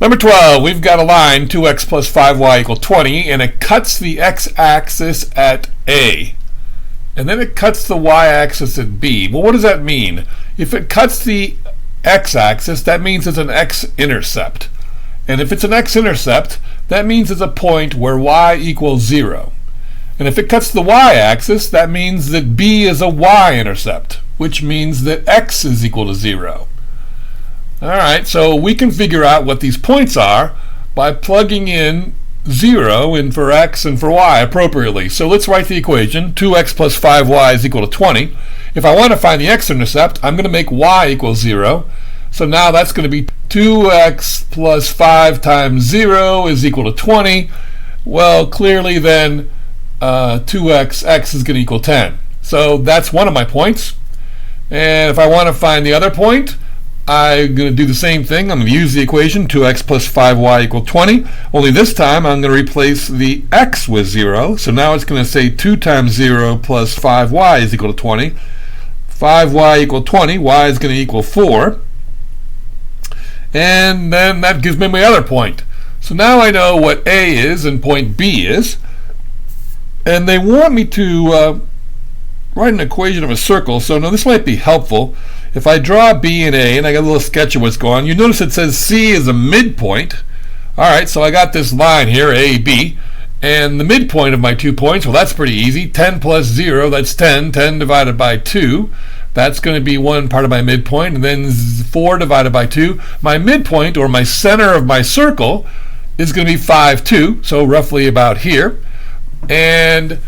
Number 12, we've got a line 2x plus 5y equal 20, and it cuts the x-axis at A. And then it cuts the y-axis at B. Well, what does that mean? If it cuts the x-axis, that means it's an x-intercept. And if it's an x-intercept, that means it's a point where y equals 0. And if it cuts the y-axis, that means that B is a y-intercept, which means that x is equal to 0. Alright, so we can figure out what these points are by plugging in 0 in for x and for y appropriately. So let's write the equation. 2x plus 5y is equal to 20. If I want to find the x-intercept, I'm going to make y equal 0. So now that's going to be 2x plus 5 times 0 is equal to 20. Well, clearly then 2x, x is going to equal 10. So that's one of my points. And if I want to find the other point, I'm going to do the same thing. I'm going to use the equation 2x plus 5y equal 20. Only this time I'm going to replace the x with 0. So now it's going to say 2 times 0 plus 5y is equal to 20. 5y equal 20. Y is going to equal 4. And then that gives me my other point. So now I know what A is and point B is. And they want me to write an equation of a circle. So now this might be helpful. If I draw B and A, and I got a little sketch of what's going on, you notice it says C is a midpoint. Alright, so I got this line here, A, B, and the midpoint of my 2 points, well, that's pretty easy. 10 plus 0, that's 10. 10 divided by 2, that's going to be one part of my midpoint, and then 4 divided by 2. My midpoint, or my center of my circle, is going to be 5, 2, so roughly about here. And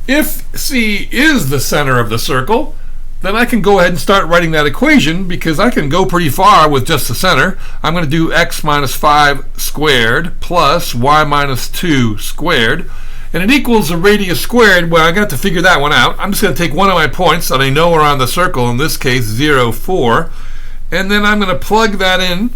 if C is the center of the circle, then I can go ahead and start writing that equation, because I can go pretty far with just the center. I'm going to do x minus 5 squared plus y minus 2 squared, and it equals the radius squared. Well, I'm going to have to figure that one out. I'm just going to take one of my points that I know are on the circle, in this case 0, 4, and then I'm going to plug that in.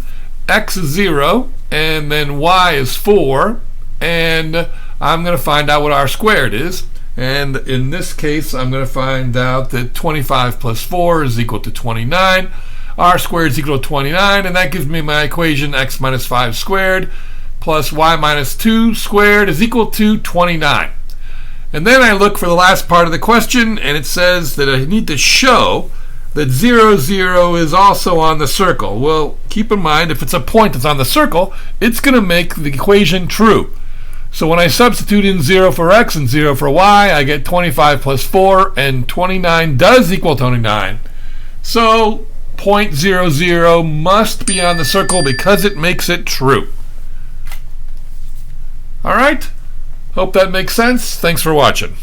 X is 0, and then y is 4, and I'm going to find out what r squared is. And in this case, I'm going to find out that 25 plus 4 is equal to 29. R squared is equal to 29, and that gives me my equation x minus 5 squared plus y minus 2 squared is equal to 29. And then I look for the last part of the question, and it says that I need to show that 0, 0 is also on the circle. Well, keep in mind, if it's a point that's on the circle, it's going to make the equation true. So when I substitute in 0 for x and 0 for y, I get 25 plus 4, and 29 does equal 29. So point 0, 0 must be on the circle because it makes it true. Alright, hope that makes sense. Thanks for watching.